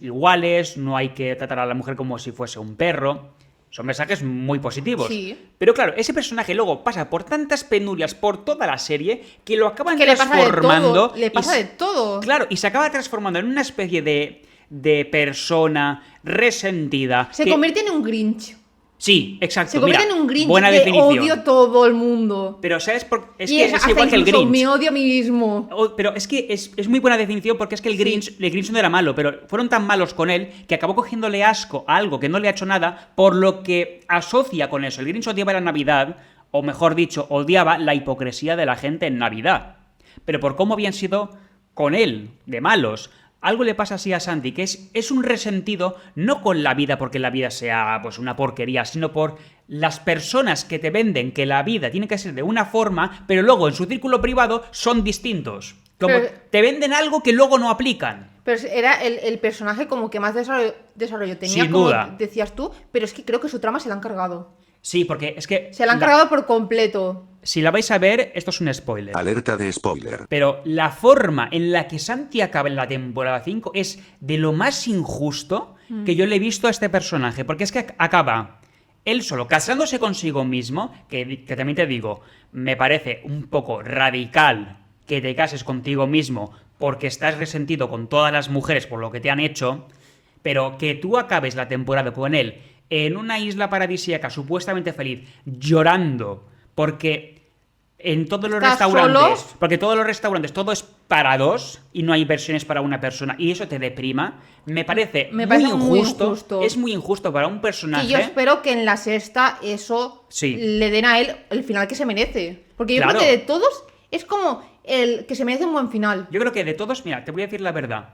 iguales, no hay que tratar a la mujer como si fuese un perro. Son mensajes muy positivos. Sí. Pero claro, ese personaje luego pasa por tantas penurias por toda la serie que lo acaban que le pasa de transformando. todo. Le pasa de todo. Claro, y se acaba transformando en una especie de persona resentida. Se que- convierte en un Grinch. Sí, exacto. Se convierte Mira, en un Grinch buena de definición. odio a todo el mundo. Pero ¿sabes por qué? Es Y que es hasta igual que el incluso Grinch. me odio a mí mismo. Pero es que es muy buena definición porque es que el Grinch no era malo, pero fueron tan malos con él que acabó cogiéndole asco a algo que no le ha hecho nada por lo que asocia con eso. El Grinch odiaba la Navidad, o mejor dicho, odiaba la hipocresía de la gente en Navidad. Pero por cómo habían sido con él, de malos. Algo le pasa así a Santi, que es un resentido no con la vida porque la vida sea pues una porquería, sino por las personas que te venden que la vida tiene que ser de una forma, pero luego en su círculo privado son distintos. Como Pero- te venden algo que luego no aplican. Pero era el personaje como que más desarrollo tenía, Sin como duda. decías tú, pero es que creo que su trama se la han cargado. Sí, porque es que... Se la han cargado por completo. Si la vais a ver, esto es un spoiler. Alerta de spoiler. Pero la forma en la que Santi acaba en la temporada 5 es de lo más injusto que yo le he visto a este personaje. Porque es que acaba él solo casándose consigo mismo, que también te digo, me parece un poco radical que te cases contigo mismo porque estás resentido con todas las mujeres por lo que te han hecho, pero que tú acabes la temporada con él en una isla paradisíaca supuestamente feliz, llorando, porque en todos los ¿Estás restaurantes, solo? porque todos los restaurantes todo es para dos y no hay versiones para una persona y eso te deprima, me parece, Me parece muy injusto, injusto. es muy injusto para un personaje. Y yo espero que en la sexta eso Sí. le den a él el final que se merece. Porque yo Claro. creo que de todos es como el que se merece un buen final. Yo creo que de todos, mira, te voy a decir la verdad,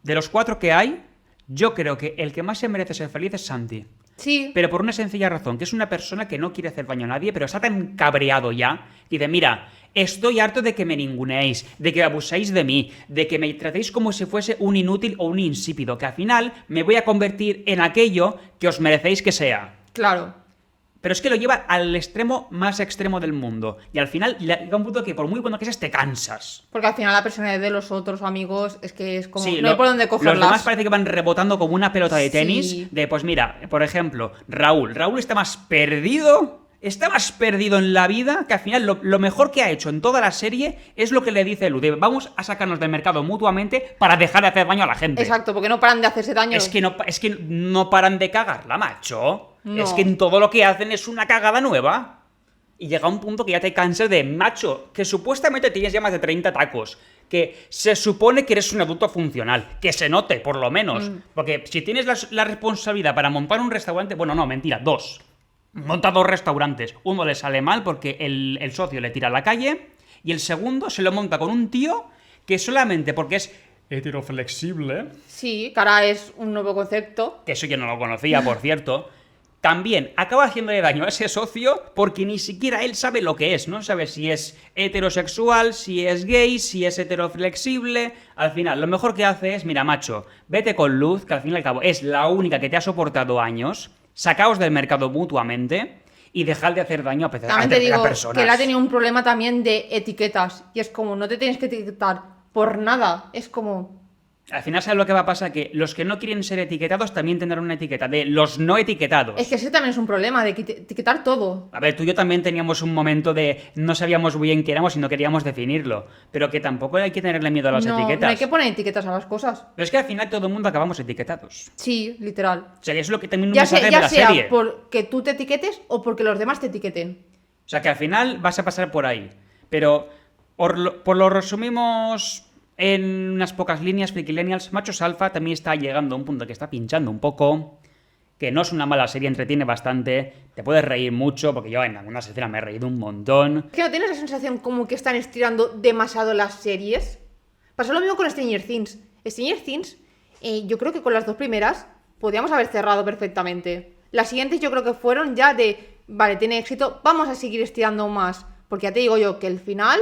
de los 4 que hay, yo creo que el que más se merece ser feliz es Santi. Sí. Pero por una sencilla razón, que es una persona que no quiere hacer daño a nadie, pero está tan cabreado ya, que dice, mira, estoy harto de que me ninguneéis, de que abusáis de mí, de que me tratéis como si fuese un inútil o un insípido, que al final me voy a convertir en aquello que os merecéis que sea. Claro. Pero es que lo lleva al extremo más extremo del mundo. Y al final llega un punto que por muy bueno que seas, te cansas. Porque al final la personalidad de los otros amigos es que es como... Sí, no hay por dónde Los demás cogerlas. parece que van rebotando como una pelota de tenis. Sí. De, pues mira, por ejemplo, Raúl. Raúl está más perdido. Está más perdido en la vida que al final lo mejor que ha hecho en toda la serie es lo que le dice Lu. De, vamos a sacarnos del mercado mutuamente para dejar de hacer daño a la gente. Exacto, porque no paran de hacerse daño. Es que no paran de cagarla, macho. No. Es que en todo lo que hacen es una cagada nueva. Y llega un punto que ya te cansas de, macho, que supuestamente tienes ya más de 30 tacos. Que se supone que eres un adulto funcional. Que se note, por lo menos. Porque si tienes la responsabilidad para montar un restaurante... Bueno, no, mentira, 2. Monta 2 restaurantes. Uno le sale mal porque el socio le tira a la calle. Y el segundo se lo monta con un tío que solamente porque es heteroflexible... Sí, que ahora es un nuevo concepto. que eso yo no lo conocía, por cierto, también acaba haciéndole daño a ese socio porque ni siquiera él sabe lo que es, no sabe si es heterosexual, si es gay, si es heteroflexible. Al final, lo mejor que hace es, mira, macho, vete con Luz, que al fin y al cabo es la única que te ha soportado años, sacaos del mercado mutuamente y dejad de hacer daño a También te terceras digo personas. que él ha tenido un problema también de etiquetas. Y es como, no te tienes que etiquetar por nada. Es como... Al final, ¿sabes lo que va a pasar? Que los que no quieren ser etiquetados también tendrán una etiqueta de los no etiquetados. Es que ese también es un problema, de etiquetar todo. A ver, tú y yo también teníamos un momento de no sabíamos muy bien qué éramos y no queríamos definirlo. Pero que tampoco hay que tenerle miedo a las No, etiquetas. no hay que poner etiquetas a las cosas. Pero es que al final todo el mundo acabamos etiquetados. Sí, literal. O sea, que eso es lo que también un Ya, mensaje de ya la sea serie. porque tú te etiquetes o porque los demás te etiqueten. O sea, que al final vas a pasar por ahí. Pero por lo resumimos en unas pocas líneas, Frikilenials, Machos Alfa también está llegando a un punto que está pinchando un poco. Que no es una mala serie, entretiene bastante. Te puedes reír mucho, porque yo en algunas escenas me he reído un montón. ¿Es que no tienes la sensación como que están estirando demasiado las series? Pasó lo mismo con Stranger Things. Stranger Things, yo creo que con las 2 primeras podíamos haber cerrado perfectamente. Las siguientes yo creo que fueron ya de, vale, tiene éxito, vamos a seguir estirando más. Porque ya te digo yo que el final,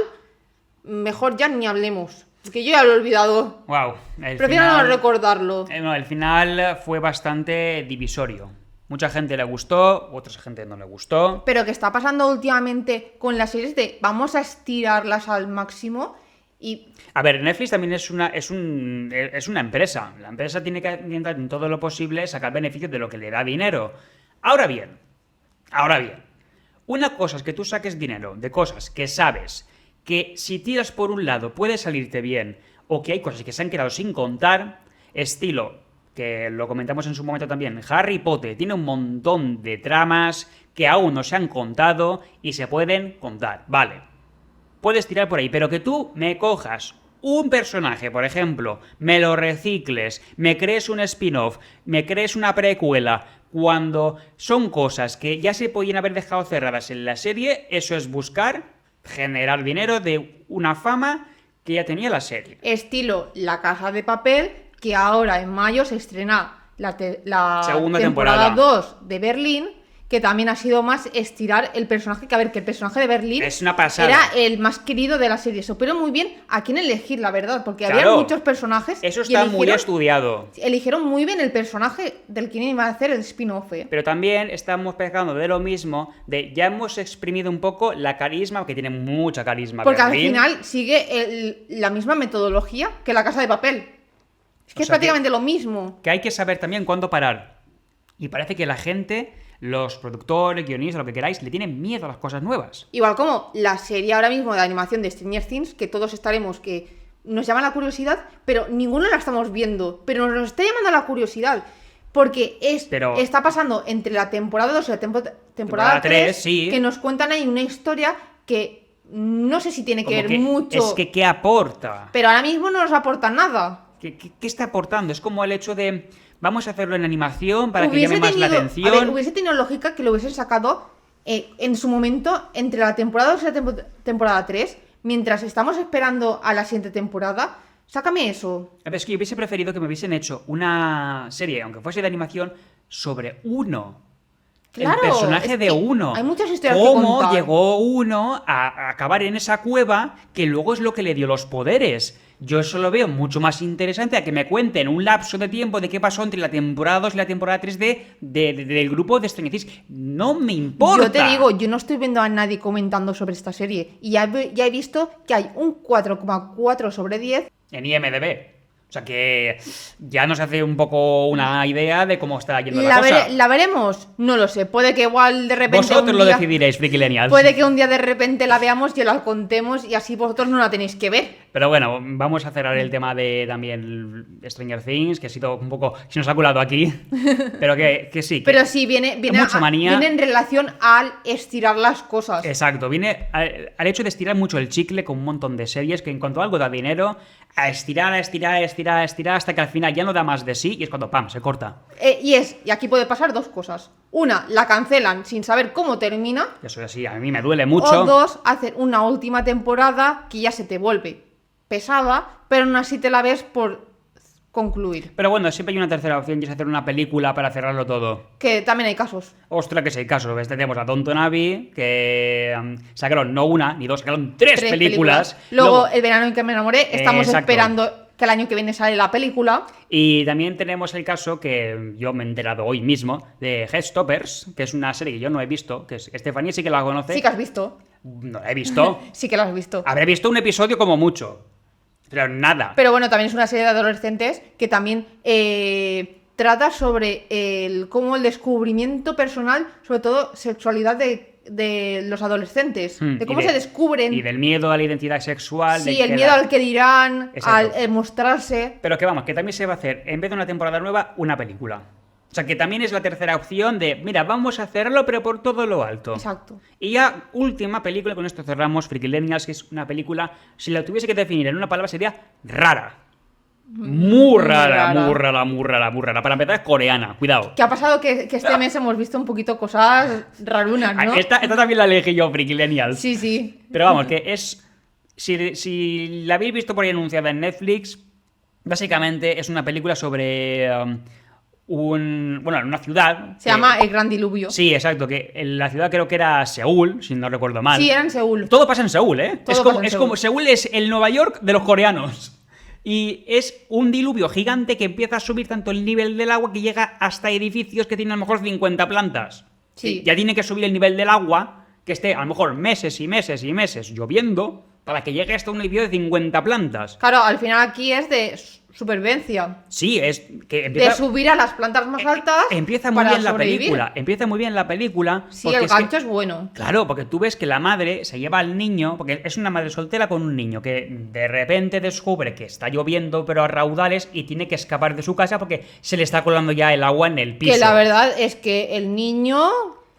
mejor ya ni hablemos. Porque yo ya lo he olvidado. Wow. Prefiero no recordarlo. No, el final fue bastante divisorio. Mucha gente le gustó, otra gente no le gustó. Pero que está pasando últimamente con las series de vamos a estirarlas al máximo y... A ver, Netflix también es una empresa. La empresa tiene que intentar en todo lo posible sacar beneficios de lo que le da dinero. Ahora bien, una cosa es que tú saques dinero de cosas que sabes que si tiras por un lado puede salirte bien, o que hay cosas que se han quedado sin contar, estilo que lo comentamos en su momento también, Harry Potter tiene un montón de tramas que aún no se han contado y se pueden contar. Vale, puedes tirar por ahí, pero que tú me cojas un personaje, por ejemplo, me lo recicles, me crees un spin-off, me crees una precuela, cuando son cosas que ya se podían haber dejado cerradas en la serie, eso es buscar generar dinero de una fama que ya tenía la serie. Estilo La Casa de Papel, que ahora en mayo se estrena la Segunda temporada temporada 2 de Berlín, que también ha sido más estirar el personaje, que a ver, que el personaje de Berlín Es una pasada. era el más querido de la serie. Supieron muy bien a quién elegir, la verdad, porque Claro. había muchos personajes. Eso y está muy estudiado. Eligieron muy bien el personaje del que iba a hacer el spin-off. Pero también estamos pegando de lo mismo, de ya hemos exprimido un poco la carisma, que tiene mucha carisma. Porque al Berlín. final sigue la misma metodología que La Casa de Papel. Es que O es sea prácticamente lo mismo. Que hay que saber también cuándo parar. Y parece que la gente, los productores, guionistas, lo que queráis, le tienen miedo a las cosas nuevas. Igual como la serie ahora mismo de animación de Stranger Things, que todos estaremos, que nos llama la curiosidad, pero ninguno la estamos viendo. Pero nos está llamando la curiosidad. Porque está pasando entre la temporada 2 y la temporada 3, sí. que nos cuentan ahí una historia que no sé si tiene que Como ver mucho. Es que, ¿qué aporta? Pero ahora mismo no nos aporta nada. ¿Qué está aportando? Es como el hecho de, vamos a hacerlo en animación para que Hubiese llame más la tenido- atención. A ver, hubiese tenido lógica que lo hubiesen sacado en su momento entre la temporada 2 y la temporada 3, mientras estamos esperando a la siguiente temporada. Sácame eso. A ver, es que yo hubiese preferido que me hubiesen hecho una serie, aunque fuese de animación, sobre uno. Claro, El personaje es de que uno. hay muchas historias que Cómo contar. llegó uno a acabar en esa cueva, que luego es lo que le dio los poderes. Yo eso lo veo mucho más interesante a que me cuenten un lapso de tiempo de qué pasó entre la temporada 2 y la temporada 3 del grupo de Stranger Things. No me importa. Yo te digo, yo no estoy viendo a nadie comentando sobre esta serie. Y ya he visto que hay un 4,4 sobre 10. En IMDb. O sea que ya nos hace un poco una idea de cómo está yendo la cosa. ¿La veremos? No lo sé. Puede que igual de repente. Vosotros un lo día- decidiréis, Frikilenials. Puede que un día de repente la veamos y la contemos y así vosotros no la tenéis que ver. Pero bueno, vamos a cerrar el tema de también Stranger Things, que ha sido un poco... Se nos ha colado aquí. Pero que sí. Que, Pero sí, viene mucha manía. viene en relación al estirar las cosas. Exacto, viene al hecho de estirar mucho el chicle con un montón de series que en cuanto algo da dinero, a estirar, hasta que al final ya no da más de sí y es cuando ¡pam! Se corta. Y aquí puede pasar dos cosas. Una, la cancelan sin saber cómo termina. Eso es así, a mí me duele mucho. O dos, hacer una última temporada que ya se te vuelve pesada, pero aún así te la ves por concluir. Pero bueno, siempre hay una tercera opción y es hacer una película para cerrarlo todo. Que también hay casos. Ostras, que es el caso. Tenemos a Downton Abbey, que sacaron no una ni dos, sacaron tres películas. Luego, El verano en que me enamoré, estamos Exacto. esperando que el año que viene sale la película. Y también tenemos el caso que yo me he enterado hoy mismo de Headstoppers, que es una serie que yo no he visto, que Estefanía sí que la conoce. Sí que has visto. No la he visto. Sí que la has visto. Habré visto un episodio como mucho. Pero nada. Pero bueno, también es una serie de adolescentes que también trata sobre cómo el descubrimiento personal, sobre todo sexualidad de los adolescentes, de cómo Y se descubren. Y del miedo a la identidad sexual. Sí, de el que miedo al que dirán, Exacto. al mostrarse. Pero que vamos, que también se va a hacer, en vez de una temporada nueva, una película. O sea, que también es la tercera opción de, mira, vamos a hacerlo, pero por todo lo alto. Exacto. Y ya, última película, con esto cerramos, Frikilenials, que es una película, si la tuviese que definir en una palabra, sería rara. Muy rara. Para empezar, es coreana, cuidado. ¿Qué ha pasado? Que este mes hemos visto un poquito cosas rarunas, ¿no? Esta también la elegí yo, Frikilenials. Sí, sí. Pero vamos, que es... Si la habéis visto por ahí anunciada en Netflix, básicamente es una película sobre una ciudad. Se llama El Gran Diluvio. Sí, exacto, que en la ciudad creo que era Seúl, si no recuerdo mal. Sí, era en Seúl. Todo pasa en Seúl, ¿eh? Todo pasa en Seúl. Como Seúl es el Nueva York de los coreanos. Y es un diluvio gigante que empieza a subir tanto el nivel del agua que llega hasta edificios que tienen a lo mejor 50 plantas. Sí. Ya tiene que subir el nivel del agua, que esté a lo mejor meses y meses y meses lloviendo, para que llegue hasta un edificio de 50 plantas. Claro, al final aquí es de supervivencia. Sí, es que De empieza... subir a las plantas más altas. Empieza muy para bien la sobrevivir. película. Empieza muy bien la película. Sí, porque el es que- gancho es bueno. Claro, porque tú ves que la madre se lleva al niño, porque es una madre soltera con un niño que de repente descubre que está lloviendo pero a raudales y tiene que escapar de su casa porque se le está colando ya el agua en el piso. Que la verdad es que el niño,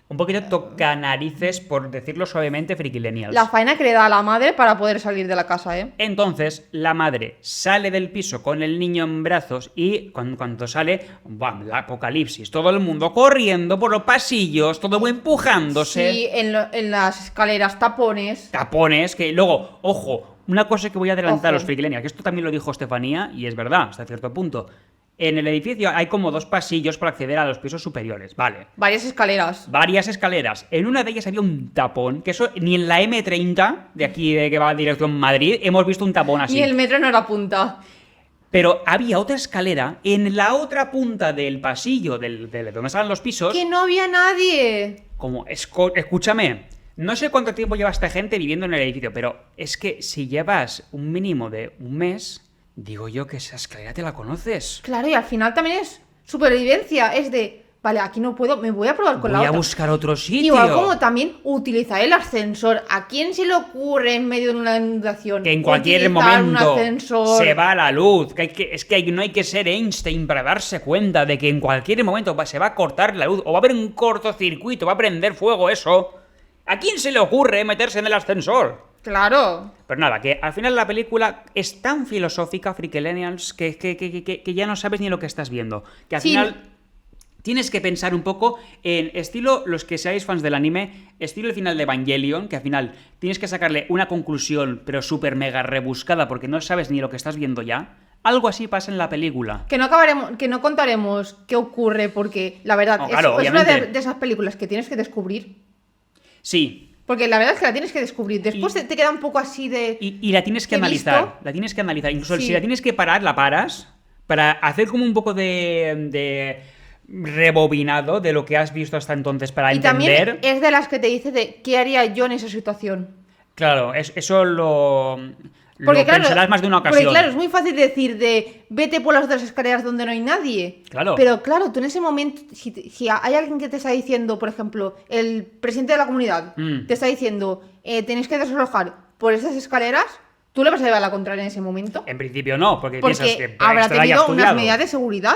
Un poquito toca narices, por decirlo suavemente, frikilenials. la faena que le da a la madre para poder salir de la casa, ¿eh? Entonces, la madre sale del piso con el niño en brazos y cuando sale, ¡bam!, la apocalipsis. Todo el mundo corriendo por los pasillos, todo empujándose. Sí, en las escaleras tapones. Tapones, que luego, ojo, una cosa que voy a adelantar a los Ojo. frikilenials, que esto también lo dijo Estefanía, y es verdad, hasta cierto punto. En el edificio hay como 2 pasillos para acceder a los pisos superiores, vale. Varias escaleras. Varias escaleras. En una de ellas había un tapón, que eso ni en la M30, de aquí de que va a dirección Madrid, hemos visto un tapón así. Y el metro no era punta. Pero había otra escalera en la otra punta del pasillo de donde estaban los pisos. Que no había nadie. Como, escúchame, no sé cuánto tiempo lleva esta gente viviendo en el edificio, pero es que si llevas un mínimo de un mes, digo yo que esa escalera te la conoces. Claro, y al final también es supervivencia. Es de, vale, aquí no puedo, me voy a probar con Voy la a otra. buscar otro sitio. Igual como también utilizar el ascensor. ¿A quién se le ocurre en medio de una inundación? Que en cualquier utilizar momento un ascensor? se va la luz. Es que no hay que ser Einstein para darse cuenta de que en cualquier momento se va a cortar la luz o va a haber un cortocircuito, va a prender fuego eso. ¿A quién se le ocurre meterse en el ascensor? Claro. Pero nada, que al final la película es tan filosófica, Freakelenials, que ya no sabes ni lo que estás viendo. Que al Sí. final tienes que pensar un poco en estilo, los que seáis fans del anime, estilo el final de Evangelion, que al final tienes que sacarle una conclusión, pero súper mega rebuscada, porque no sabes ni lo que estás viendo ya. Algo así pasa en la película. Que no contaremos qué ocurre, porque la verdad No, claro, es una obviamente. de esas películas que tienes que descubrir. Sí, Porque la verdad es que la tienes que descubrir. Después te queda un poco así de. y la tienes que ¿Qué he analizar. visto? La tienes que analizar. Incluso Sí. si la tienes que parar, la paras. Para hacer como un poco de rebobinado de lo que has visto hasta entonces para Y entender. también es de las que te dice de qué haría yo en esa situación. Claro, eso lo Porque claro, pensarás más de una ocasión. Porque claro, es muy fácil decir de vete por las otras escaleras donde no hay nadie. Claro. Pero claro, tú en ese momento, si hay alguien que te está diciendo, por ejemplo, el presidente de la comunidad, te está diciendo, tenéis que desalojar por esas escaleras, ¿tú le vas a llevar la contraria en ese momento? En principio no, porque piensas que Porque habrá esto lo hayas tenido unas estudiado. medidas de seguridad.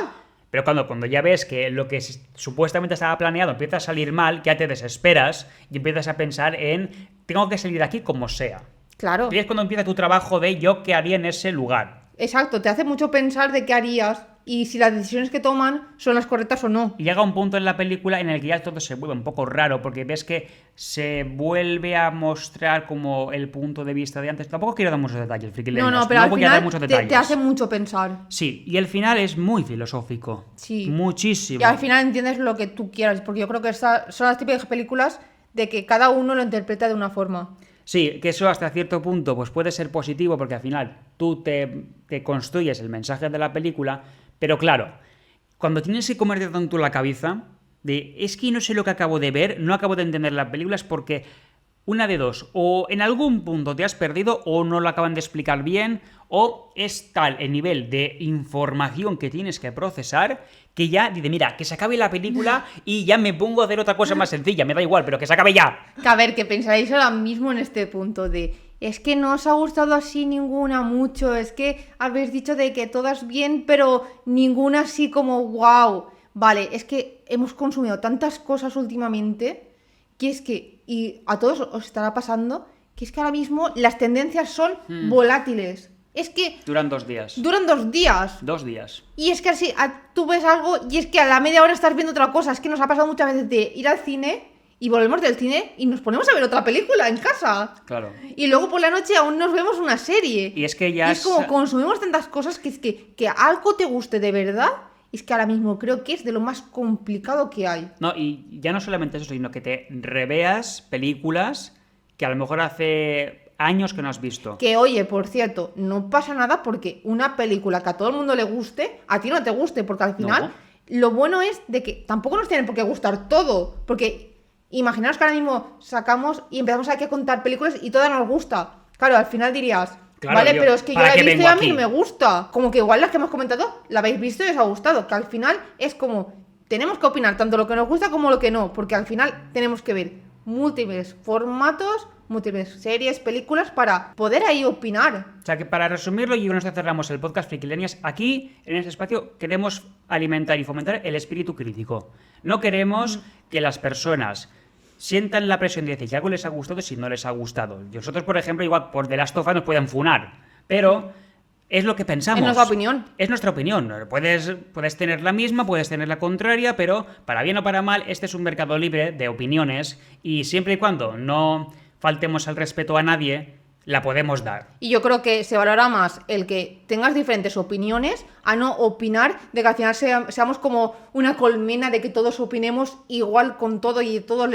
Pero cuando ya ves que lo que supuestamente estaba planeado empieza a salir mal, ya te desesperas y empiezas a pensar en tengo que salir de aquí como sea. Claro. Y es cuando empieza tu trabajo de yo qué haría en ese lugar. Exacto, te hace mucho pensar de qué harías y si las decisiones que toman son las correctas o no. Y llega un punto en la película en el que ya todo se vuelve un poco raro, porque ves que se vuelve a mostrar como el punto de vista de antes. Tampoco quiero dar muchos detalles, Friki No, Leñas, pero al voy a dar final muchos te detalles. hace mucho pensar. Sí, y el final es muy filosófico. Sí. Muchísimo. Y al final entiendes lo que tú quieras, porque yo creo que estas son las típicas películas de que cada uno lo interpreta de una forma. Sí, que eso hasta cierto punto pues puede ser positivo porque al final tú te construyes el mensaje de la película, pero claro, cuando tienes que comerte tanto la cabeza de es que no sé lo que acabo de ver, no acabo de entender la película, es porque una de dos, o en algún punto te has perdido o no lo acaban de explicar bien, o es tal el nivel de información que tienes que procesar que ya dice, mira, que se acabe la película y ya me pongo a hacer otra cosa más sencilla, me da igual, pero que se acabe ya. Que a ver, que pensaréis ahora mismo en este punto de es que no os ha gustado así ninguna mucho, es que habéis dicho de que todas bien, pero ninguna así como wow. Vale, es que hemos consumido tantas cosas últimamente que es que, y a todos os estará pasando, que es que ahora mismo las tendencias son volátiles. Es que Duran 2 días. duran 2 días. 2 días. Y es que así, tú ves algo y es que a la media hora estás viendo otra cosa. Es que nos ha pasado muchas veces de ir al cine y volvemos del cine y nos ponemos a ver otra película en casa. Claro. Y luego por la noche aún nos vemos una serie. Y es que ya Y es como consumimos tantas cosas que es que algo te guste de verdad. Es que ahora mismo creo que es de lo más complicado que hay. No, y ya no solamente eso, sino que te reveas películas que a lo mejor hace años que no has visto. Que oye, por cierto, no pasa nada porque una película que a todo el mundo le guste, a ti no te guste, porque al final lo bueno es de que tampoco nos tiene por qué gustar todo, porque imaginaos que ahora mismo sacamos y empezamos a contar películas y todas nos gusta. Claro, al final dirías, Claro, vale, yo, pero es que yo ¿para la he qué visto y vengo a mí aquí? no me gusta. Como que igual las que hemos comentado la habéis visto y os ha gustado. Que al final es como, tenemos que opinar tanto lo que nos gusta como lo que no. Porque al final tenemos que ver múltiples formatos, múltiples series, películas para poder ahí opinar. O sea que para resumirlo y con esto cerramos el podcast Frikilenias, aquí en este espacio queremos alimentar y fomentar el espíritu crítico. No queremos que las personas sientan la presión de decir que algo les ha gustado si no les ha gustado. Y nosotros, por ejemplo, igual por The Last of Us nos pueden funar, pero es lo que pensamos. Es nuestra opinión. Es nuestra opinión. Puedes tener la misma, puedes tener la contraria, pero para bien o para mal, este es un mercado libre de opiniones y siempre y cuando no faltemos al respeto a nadie, la podemos dar. Y yo creo que se valora más el que tengas diferentes opiniones a no opinar de que al final seamos como una colmena de que todos opinemos igual con todo y todo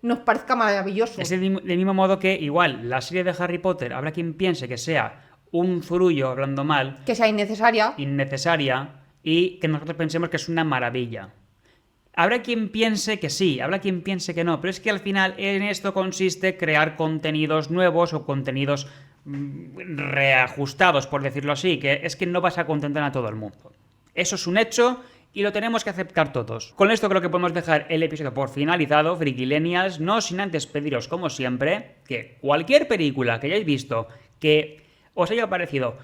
nos parezca maravilloso. Es del mismo modo que igual la serie de Harry Potter, habrá quien piense que sea un zurullo, hablando mal, Que sea innecesaria. innecesaria y que nosotros pensemos que es una maravilla. Habrá quien piense que sí, habrá quien piense que no, pero es que al final en esto consiste crear contenidos nuevos o contenidos reajustados, por decirlo así, que es que no vas a contentar a todo el mundo. Eso es un hecho y lo tenemos que aceptar todos. Con esto creo que podemos dejar el episodio por finalizado, Frikilenials, no sin antes pediros, como siempre, que cualquier película que hayáis visto que os haya parecido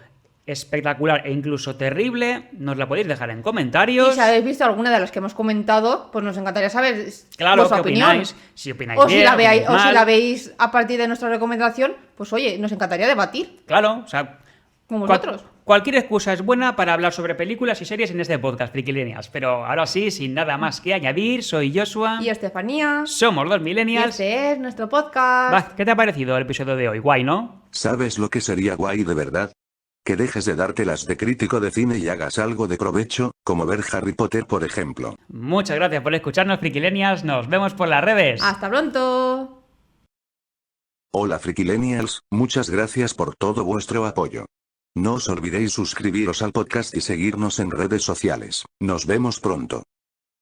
espectacular e incluso terrible, nos la podéis dejar en comentarios. Y si habéis visto alguna de las que hemos comentado, pues nos encantaría saber Claro, vuestra ¿qué opinión. opináis? Si opináis O bien, si la veáis, opináis o si mal. la veis a partir de nuestra recomendación, pues oye, nos encantaría debatir Claro, o sea, con vosotros. cualquier excusa es buena para hablar sobre películas y series en este podcast, Frikilenials. Pero ahora sí, sin nada más que añadir, soy Joshua. Y Estefanía. Somos los Y Millennials. este es nuestro podcast. Va, ¿qué te ha parecido el episodio de hoy? Guay, ¿no? ¿Sabes lo que sería guay de verdad? Que dejes de dártelas de crítico de cine y hagas algo de provecho, como ver Harry Potter por ejemplo. Muchas gracias por escucharnos, Frikilenials. Nos vemos por las redes. Hasta pronto. Hola Frikilenials, muchas gracias por todo vuestro apoyo. No os olvidéis suscribiros al podcast y seguirnos en redes sociales. Nos vemos pronto.